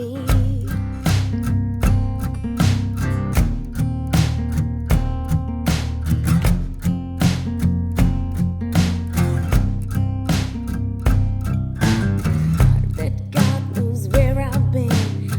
me. That God knows where I've been.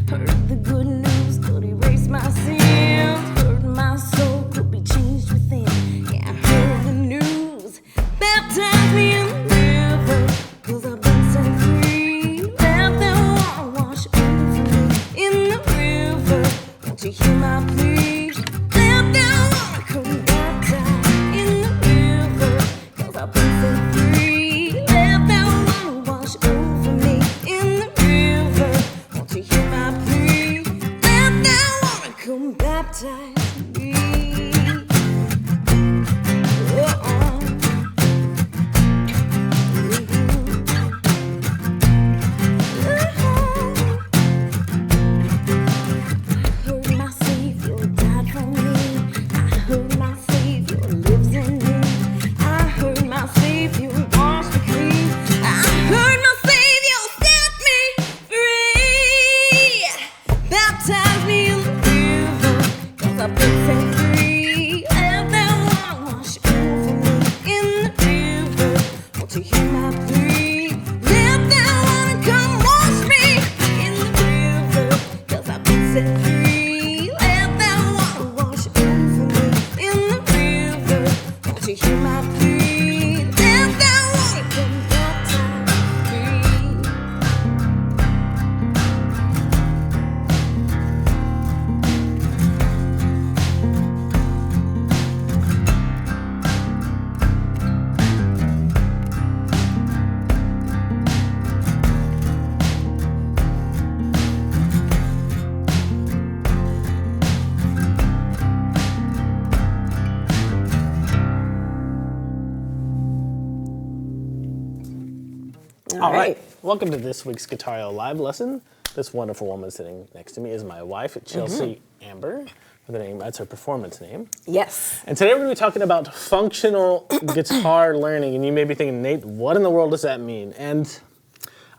Heard the good news could erase my sins. Heard my soul could be changed within. Yeah, I heard the news. Baptize me in the river, 'cause I've been set free. Let that water wash over me in the river. Won't you hear my plea? Let that water come baptize in the river, 'cause I've been set free. Let that water wash over me in the river. Won't you hear my plea? Let that water come baptize me. Heard my Savior died for me. I heard my Savior lives in me. I heard my Savior washed me clean. I heard my Savior set me free. Baptize me in the river, 'cause I've been set free. Let that water wash over me in the river. Won't you hear my plea? Let that water come wash me in the river, 'cause I've been set free. Let that water wash over me in the river. Won't you hear my plea? Let that water come baptize me. All right. Welcome to this week's Guitareo live lesson. This wonderful woman sitting next to me is my wife, Chelsea Amber. That's her performance name. Yes. And today we're going to be talking about functional guitar learning. And you may be thinking, Nate, what in the world does that mean? And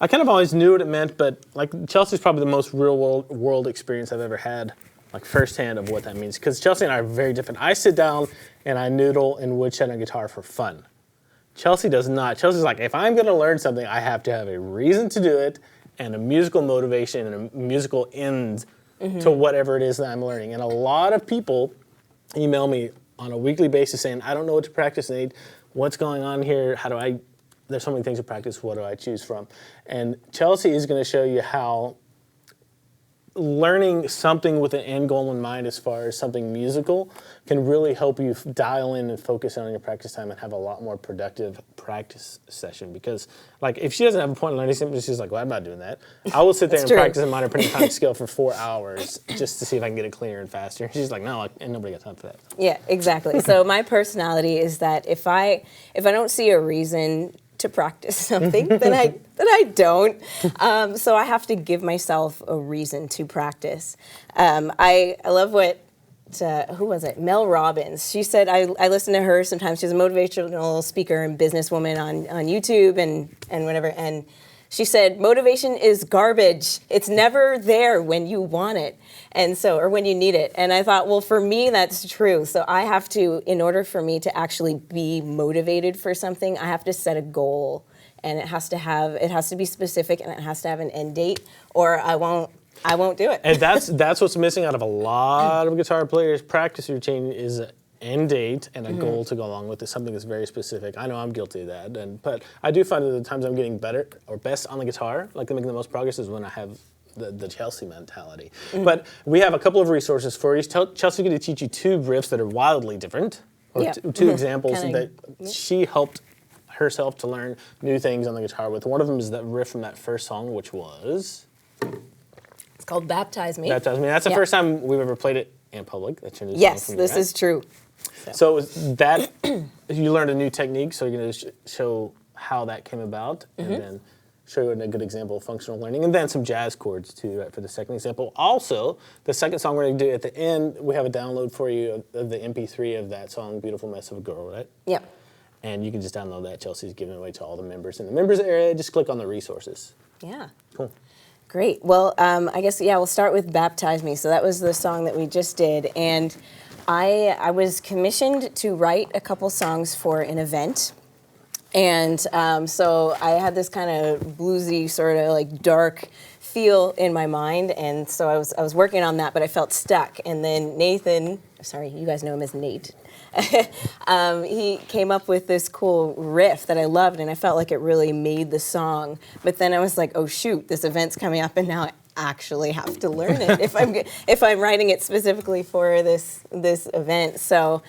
I kind of always knew what it meant, but like Chelsea's probably the most real world experience I've ever had, like firsthand of what that means. Because Chelsea and I are very different. I sit down and I noodle and woodshed on guitar for fun. Chelsea does not. Chelsea's like, if I'm going to learn something, I have to have a reason to do it and a musical motivation and a musical end to whatever it is that I'm learning. And a lot of people email me on a weekly basis saying, I don't know what to practice, Nate. What's going on here? There's so many things to practice. What do I choose from? And Chelsea is going to show you how learning something with an end goal in mind as far as something musical can really help you dial in and focus on your practice time and have a lot more productive practice session. Because like if she doesn't have a point in learning something, she's like, well, I'm not doing that. I will sit there and practice a minor pentatonic scale for 4 hours just to see if I can get it cleaner and faster. She's like, no, and nobody got time for that. Yeah, exactly. So my personality is that if I don't see a reason to practice something, then I don't. So I have to give myself a reason to practice. I love what, who was it? Mel Robbins. She said, I listen to her sometimes. She's a motivational speaker and businesswoman on YouTube and whatever. And she said, motivation is garbage. It's never there when you want it. And so, or when you need it. And I thought, well, for me, that's true. So I have to, in order for me to actually be motivated for something, I have to set a goal. And it has to be specific and it has to have an end date or I won't do it. And that's what's missing out of a lot of guitar players' practice routine is an end date and a goal to go along with it, something that's very specific. I know I'm guilty of that, but I do find that the times I'm getting better or best on the guitar, like I'm making the most progress, is when I have the Chelsea mentality. But we have a couple of resources for you. Chelsea's going to teach you 2 riffs that are wildly different, or 2 examples that she helped herself to learn new things on the guitar with. One of them is that riff from that first song, which was... It's called Baptize Me. Baptize Me. That's the first time we've ever played it in public. That's your new yes, song from this is true. So that, you learned a new technique, so you're going to show how that came about, and then show you a good example of functional learning, and then some jazz chords too, right, for the second example. Also, the second song we're going to do at the end, we have a download for you of the MP3 of that song, Beautiful Mess of a Girl, right? Yep. And you can just download that. Chelsea's giving it away to all the members. In the members area, just click on the resources. Yeah. Cool. Great. Well, I guess, yeah, we'll start with Baptize Me. So that was the song that we just did. And I was commissioned to write a couple songs for an event. And so I had this kind of bluesy, sort of like dark feel in my mind. And so I was working on that, but I felt stuck. And then Nathan, sorry, you guys know him as Nate. He came up with this cool riff that I loved, and I felt like it really made the song. But then I was like, oh shoot, this event's coming up, and now I actually have to learn it if I'm writing it specifically for this event. So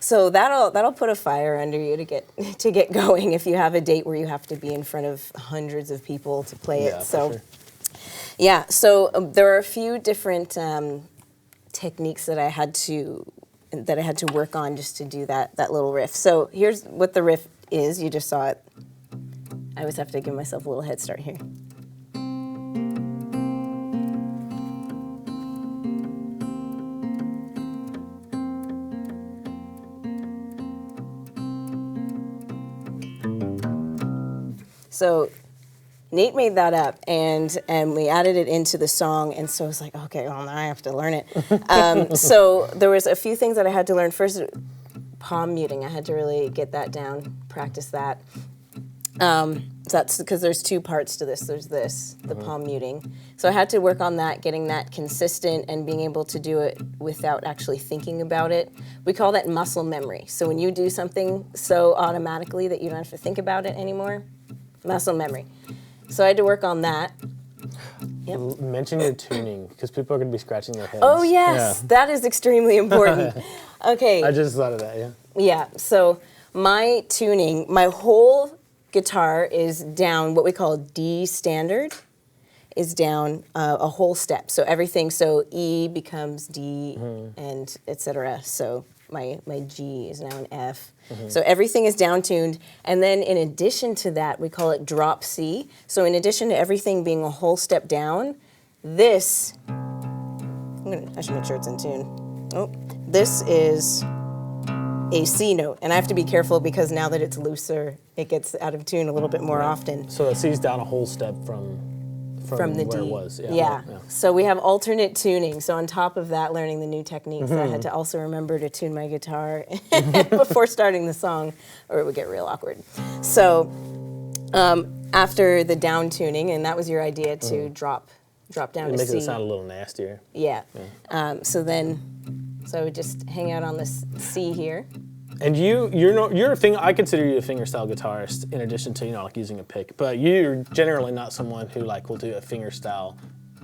that'll put a fire under you to get going if you have a date where you have to be in front of hundreds of people to play it. So for sure. yeah, so there are a few different techniques that I had to work on just to do that little riff. So here's what the riff is. You just saw it. I always have to give myself a little head start here. So Nate made that up, and we added it into the song, and so I was like, okay, well, now I have to learn it. So there was a few things that I had to learn. First, palm muting. I had to really get that down, practice that. So that's because there's two parts to this. There's the palm muting. So I had to work on that, getting that consistent and being able to do it without actually thinking about it. We call that muscle memory. So when you do something so automatically that you don't have to think about it anymore, muscle memory. So I had to work on that. Yep. Mention your tuning, because people are going to be scratching their heads. Oh, yes. Yeah. That is extremely important. Okay. I just thought of that, yeah. Yeah. So my tuning, my whole guitar is down, what we call D standard, is down a whole step. So everything, so E becomes D and et cetera. So my G is now an F. So everything is down tuned. And then in addition to that, we call it drop C. So in addition to everything being a whole step down, this, I should make sure it's in tune. Oh, this is a C note. And I have to be careful because now that it's looser, it gets out of tune a little bit more often. So the C's down a whole step from the where D. it was. Yeah. So we have alternate tuning. So on top of that, learning the new techniques, I had to also remember to tune my guitar before starting the song, or it would get real awkward. So after the down tuning, and that was your idea to drop down to C. It makes it sound a little nastier. Yeah. So I would just hang out on this C here. And you're a finger. I consider you a fingerstyle guitarist in addition to like using a pick. But you're generally not someone who will do a fingerstyle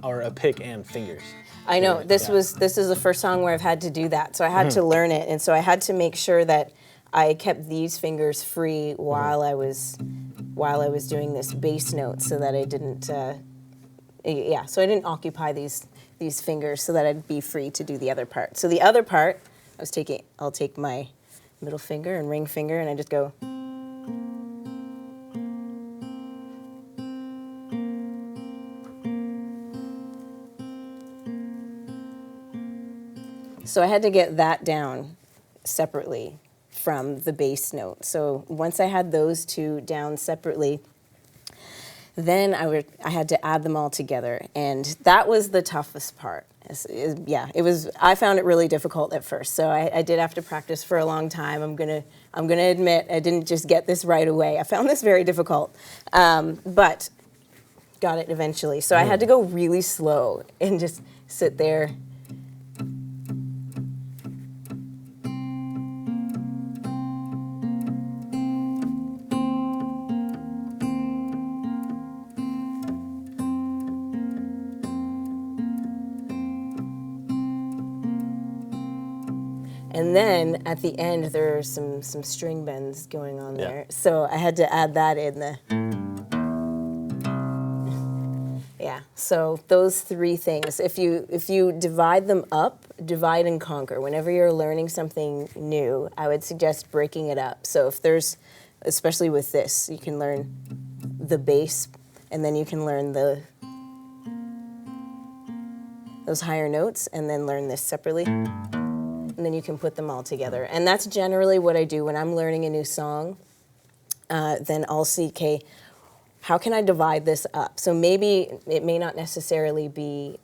or a pick and fingers. I know this is the first song where I've had to do that. So I had to learn it, and so I had to make sure that I kept these fingers free while I was doing this bass note, so that I didn't. So I didn't occupy these fingers, so that I'd be free to do the other part. So the other part, I'll take my middle finger and ring finger, and I just go. So I had to get that down separately from the bass note. So once I had those two down separately, then I had to add them all together, and that was the toughest part. It was. I found it really difficult at first, so I did have to practice for a long time. I'm gonna admit I didn't just get this right away. I found this very difficult, but got it eventually. So I had to go really slow and just sit there. And then at the end, there are some string bends going on there. So I had to add that in the. Yeah, so those three things. If you divide them up, divide and conquer. Whenever you're learning something new, I would suggest breaking it up. So if there's, especially with this, you can learn the bass, and then you can learn those higher notes, and then learn this separately. And then you can put them all together. And that's generally what I do when I'm learning a new song. Then I'll see, okay, how can I divide this up? So maybe it may not necessarily be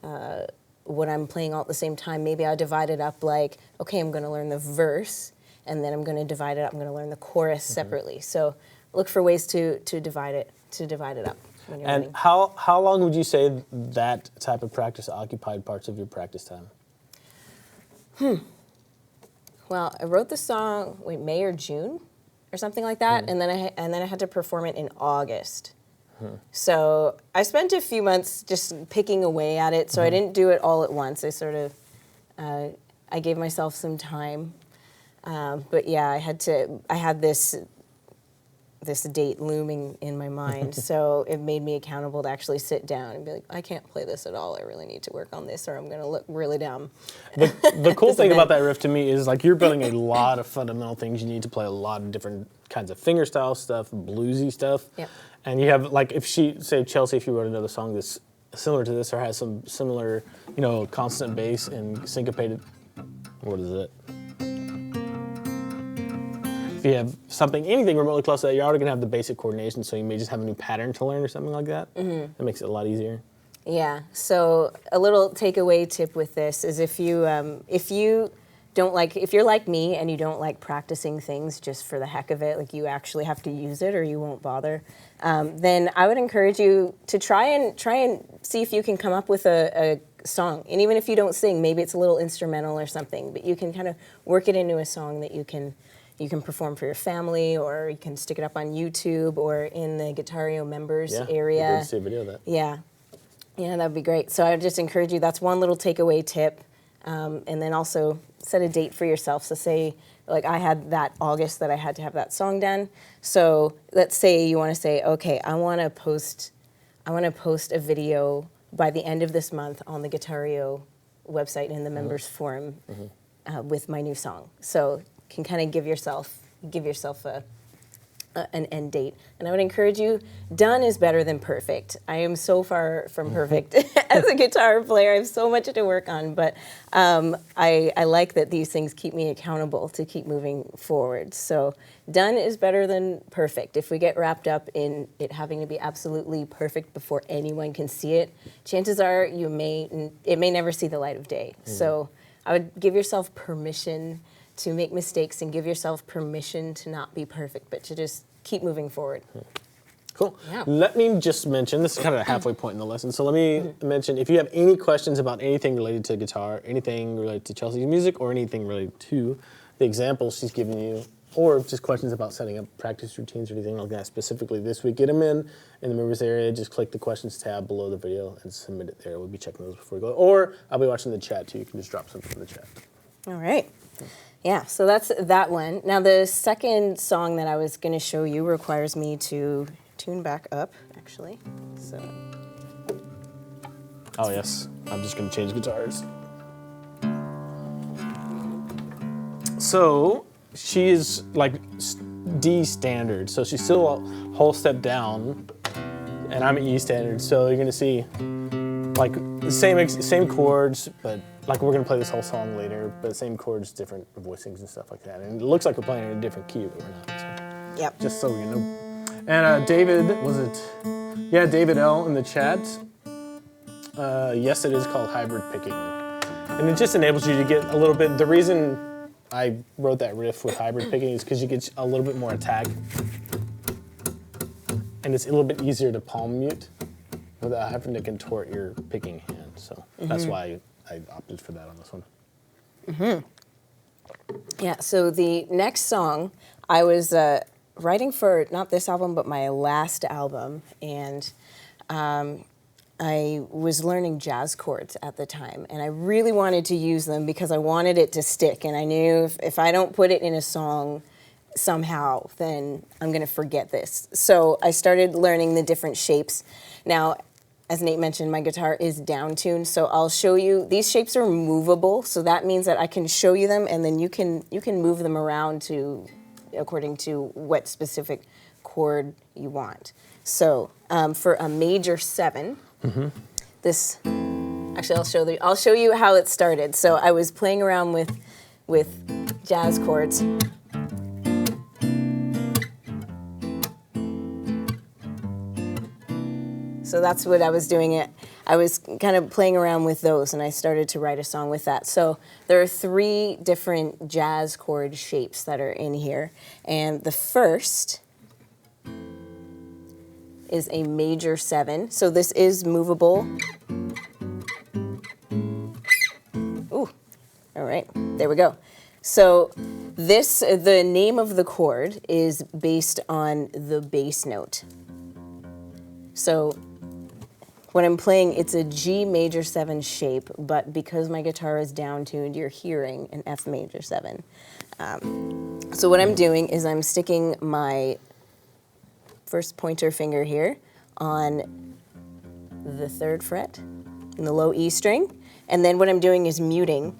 what I'm playing all at the same time. Maybe I'll divide it up like, okay, I'm going to learn the verse, and then I'm going to divide it up. I'm going to learn the chorus separately. So look for ways to divide it up when you're learning. And how long would you say that type of practice occupied parts of your practice time? Well, I wrote the song May or June or something like that, and then I had to perform it in August. So I spent a few months just picking away at it. So I didn't do it all at once. I sort of I gave myself some time, but yeah, I had this date looming in my mind. So it made me accountable to actually sit down and be like, I can't play this at all. I really need to work on this, or I'm going to look really dumb. The cool thing about that riff to me is like you're building a lot of fundamental things. You need to play a lot of different kinds of fingerstyle stuff, bluesy stuff. Yep. And you have like Chelsea, if you wrote another song that's similar to this or has some similar, consonant bass and syncopated, what is it? If you have anything remotely close to that, you're already gonna have the basic coordination, so you may just have a new pattern to learn or something like that. That makes it a lot easier. Yeah. So a little takeaway tip with this is if you're like me and you don't like practicing things just for the heck of it, like you actually have to use it or you won't bother, then I would encourage you to try and see if you can come up with a song. And even if you don't sing, maybe it's a little instrumental or something, but you can kind of work it into a song that you can perform for your family, or you can stick it up on YouTube or in the Guitareo members area. Yeah, see a video of that. Yeah, that would be great. So I would just encourage you, that's one little takeaway tip. And then also set a date for yourself. So say, like I had that August that I had to have that song done. So let's say you want to say, okay, I want to post a video by the end of this month on the Guitareo website in the members forum with my new song. So can kind of give yourself an end date. And I would encourage you, done is better than perfect. I am so far from perfect as a guitar player. I have so much to work on, but I like that these things keep me accountable to keep moving forward. So done is better than perfect. If we get wrapped up in it having to be absolutely perfect before anyone can see it, chances are it may never see the light of day. So I would give yourself permission to make mistakes and give yourself permission to not be perfect, but to just keep moving forward. Cool. Yeah. Let me just mention, this is kind of a halfway point in the lesson, so let me mention, if you have any questions about anything related to guitar, anything related to Chelsea's music, or anything related to the examples she's given you, or just questions about setting up practice routines or anything like that specifically this week, get them in the members area, just click the questions tab below the video and submit it there. We'll be checking those before we go. Or I'll be watching the chat too, you can just drop something in the chat. All right. Yeah, so that's that one. Now the second song that I was going to show you requires me to tune back up, actually. So. Oh yes, I'm just going to change guitars. So she is like D standard, so she's still a whole step down, and I'm at E standard. So you're going to see like the same chords, but like we're gonna play this whole song later, but same chords, different voicings and stuff like that. And it looks like we're playing in a different key, but we're not. So. Yep. Just so you know. And David L in the chat. Yes, it is called hybrid picking, and it just enables you to get a little bit. The reason I wrote that riff with hybrid picking is because you get a little bit more attack, and it's a little bit easier to palm mute without having to contort your picking hand. So that's why I opted for that on this one. Yeah, so the next song I was writing for not this album, but my last album, and I was learning jazz chords at the time, and I really wanted to use them because I wanted it to stick, and I knew if I don't put it in a song somehow, then I'm going to forget this. So I started learning the different shapes. Now, as Nate mentioned, my guitar is down tuned, so I'll show you. These shapes are movable, so that means that I can show you them, and then you can move them around according to what specific chord you want. So for a major 7, this actually I'll show you how it started. So I was playing around with jazz chords. So that's what I was doing. I was kind of playing around with those, and I started to write a song with that. So there are 3 different jazz chord shapes that are in here. And the first is a major 7. So this is movable. Ooh, all right, there we go. So the name of the chord is based on the bass note. So when I'm playing, it's a G major 7 shape, but because my guitar is down-tuned, you're hearing an F major 7. So what I'm doing is I'm sticking my first pointer finger here on the 3rd fret in the low E string, and then what I'm doing is muting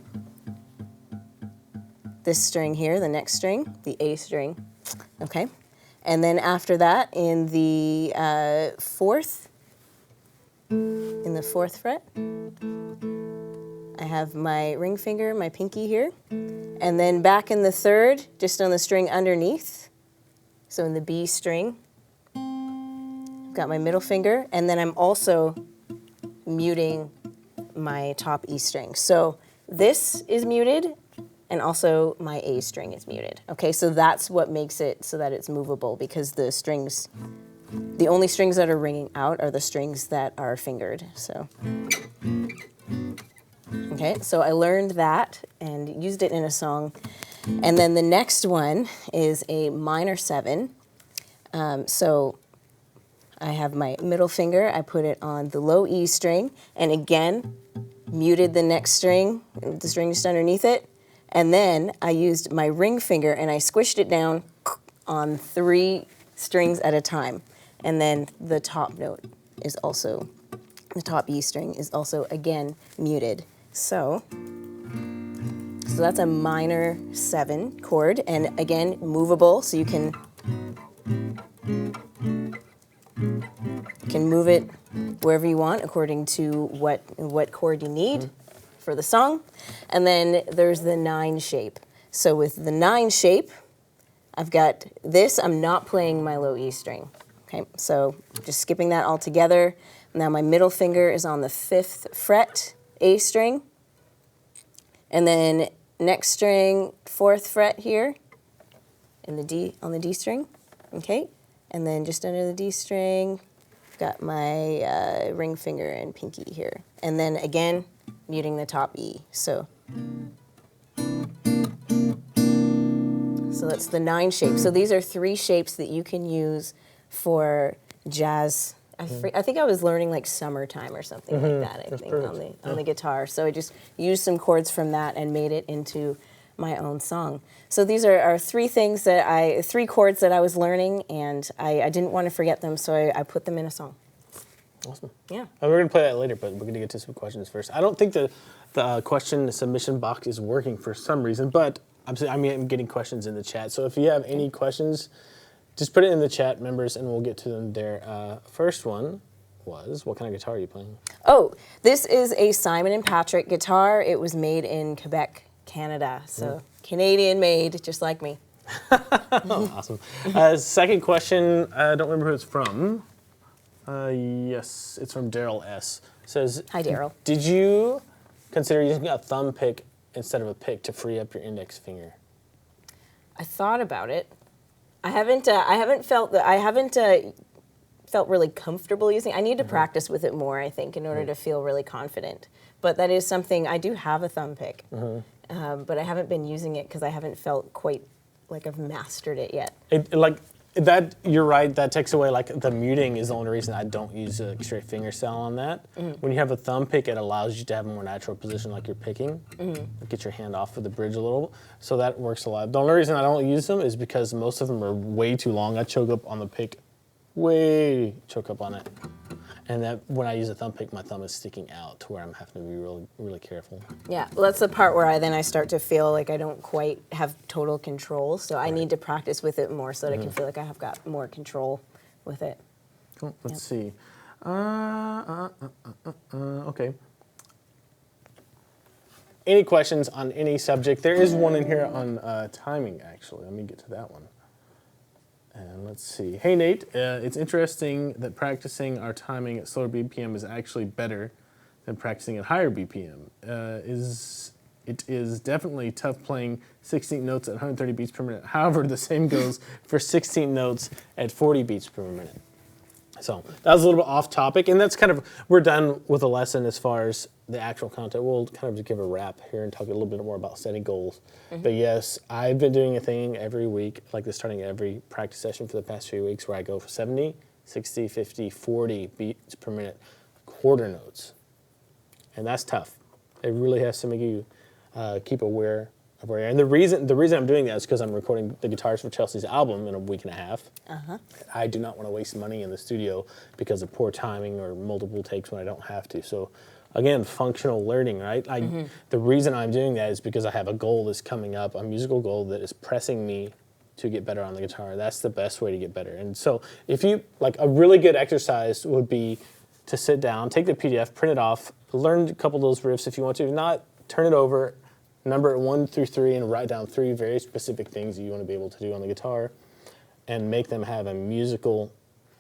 this string here, the next string, the A string, okay? And then after that, in the 4th fret, I have my ring finger, my pinky here, and then back in the 3rd, just on the string underneath, so in the B string, I've got my middle finger, and then I'm also muting my top E string. So this is muted, and also my A string is muted. Okay, so that's what makes it so that it's movable, because the only strings that are ringing out are the strings that are fingered, so. Okay, so I learned that and used it in a song. And then the next one is a minor 7. So I have my middle finger, I put it on the low E string, and again, muted the next string, the string just underneath it. And then I used my ring finger and I squished it down on 3 strings at a time. And then the top note is also, the top E string is also, again, muted. So that's a minor 7 chord, and again, movable, so you can move it wherever you want according to what chord you need for the song. And then there's the 9 shape. So with the 9 shape, I've got this, I'm not playing my low E string. Okay, so just skipping that all together. Now my middle finger is on the 5th fret, A string. And then next string, 4th fret here, in the D, on the D string, okay? And then just under the D string, got my ring finger and pinky here. And then again, muting the top E, so that's the 9 shapes. So these are 3 shapes that you can use for jazz. I think I was learning like Summertime or something like that, I think, on the guitar. So I just used some chords from that and made it into my own song. So these are 3 things that 3 chords that I was learning, and I didn't want to forget them, so I put them in a song. Awesome. Yeah. We're going to play that later, but we're going to get to some questions first. I don't think the question submission box is working for some reason, but I'm getting questions in the chat. So if you have any questions, just put it in the chat, members, and we'll get to them there. First one was, what kind of guitar are you playing? Oh, this is a Simon & Patrick guitar. It was made in Quebec, Canada. So Canadian made, just like me. Awesome. Second question, I don't remember who it's from. Yes, it's from Daryl S. It says, Hi, Daryl. Did you consider using a thumb pick instead of a pick to free up your index finger? I thought about it. I haven't felt really comfortable using. I need to practice with it more, I think, in order to feel really confident. But that is something, I do have a thumb pick, but I haven't been using it because I haven't felt quite like I've mastered it yet. You're right, that takes away, the muting is the only reason I don't use a straight finger cell on that. When you have a thumb pick, it allows you to have a more natural position like you're picking. Get your hand off of the bridge a little. So that works a lot. The only reason I don't use them is because most of them are way too long. I choke up on the pick, choke up on it. And that when I use a thumb pick, my thumb is sticking out to where I'm having to be really, really careful. Yeah, well, that's the part where I start to feel like I don't quite have total control. So I need to practice with it more so that I can feel like I have got more control with it. Cool. Let's see. Okay. Any questions on any subject? There is one in here on timing, actually. Let me get to that one. And let's see. Hey, Nate, it's interesting that practicing our timing at slower BPM is actually better than practicing at higher BPM. It is definitely tough playing 16 notes at 130 beats per minute. However, the same goes for 16 notes at 40 beats per minute. So that was a little bit off topic, and that's kind of, we're done with the lesson as far as the actual content. We'll kind of just give a wrap here and talk a little bit more about setting goals. But yes, I've been doing a thing every week, like this, starting every practice session for the past few weeks, where I go for 70, 60, 50, 40 beats per minute, quarter notes. And that's tough. It really has to make you keep aware of where you're at. And the reason I'm doing that is because I'm recording the guitars for Chelsea's album in a week and a half. I do not want to waste money in the studio because of poor timing or multiple takes when I don't have to. So again, functional learning, right? The reason I'm doing that is because I have a goal that's coming up, a musical goal that is pressing me to get better on the guitar. That's the best way to get better. And so if you, like, a really good exercise would be to sit down, take the PDF, print it off, learn a couple of those riffs if you want to. If not, turn it over, number it 1 through 3, and write down 3 very specific things that you want to be able to do on the guitar, and make them have a musical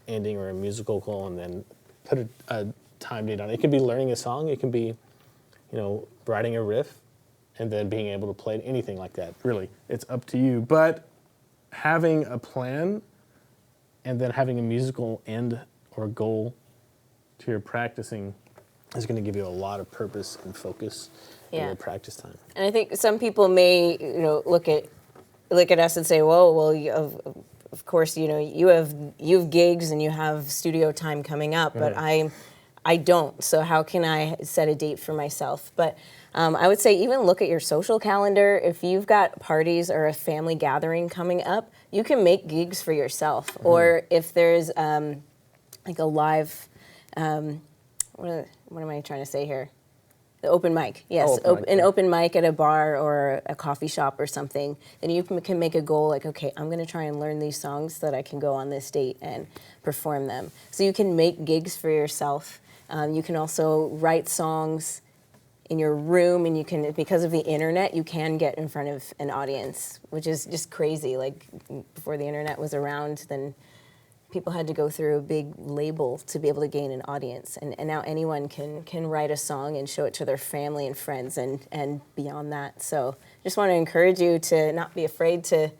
ending or a musical goal, and then put a time date on it. It can be learning a song. It can be, writing a riff, and then being able to play it, anything like that. Really, it's up to you. But having a plan, and then having a musical end or goal to your practicing is going to give you a lot of purpose and focus in your practice time. And I think some people may, look at us and say, well, of course, you have gigs and you have studio time coming up, but I don't. So how can I set a date for myself? But I would say even look at your social calendar. If you've got parties or a family gathering coming up, you can make gigs for yourself. Or if there's like a live, what am I trying to say here? The open mic, yes. An open mic at a bar or a coffee shop or something. Then you can make a goal like, okay, I'm going to try and learn these songs so that I can go on this date and perform them. So you can make gigs for yourself. You can also write songs in your room, and you can, because of the internet, you can get in front of an audience, which is just crazy. Like, before the internet was around, then people had to go through a big label to be able to gain an audience. And now anyone can write a song and show it to their family and friends and beyond that. So just want to encourage you to not be afraid to,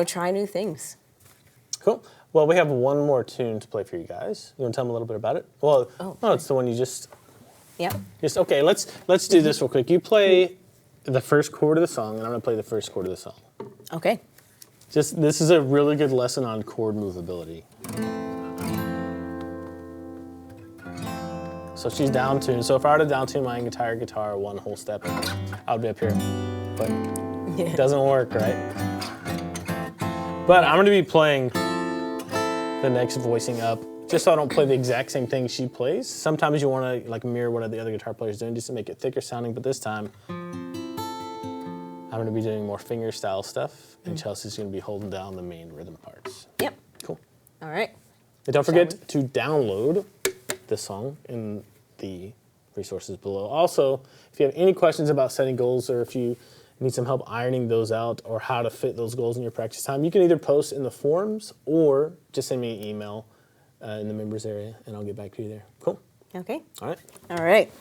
try new things. Cool. Well, we have one more tune to play for you guys. You want to tell them a little bit about it? Well, it's the one you just... Yeah. Okay, let's do this real quick. You play the first chord of the song, and I'm going to play the first chord of the song. Okay. This is a really good lesson on chord movability. So she's down tuned. So if I were to down tune my entire guitar one whole step, I would be up here. But it doesn't work, right? But I'm going to be playing the next voicing up, just so I don't play the exact same thing she plays. Sometimes you want to mirror what the other guitar player's doing just to make it thicker sounding, but this time I'm going to be doing more finger style stuff, and Chelsea's going to be holding down the main rhythm parts. Yep. Cool. All right. And don't forget to download this song in the resources below. Also, if you have any questions about setting goals, or if you need some help ironing those out, or how to fit those goals in your practice time, you can either post in the forums or just send me an email in the members area, and I'll get back to you there. Cool. Okay. All right. All right.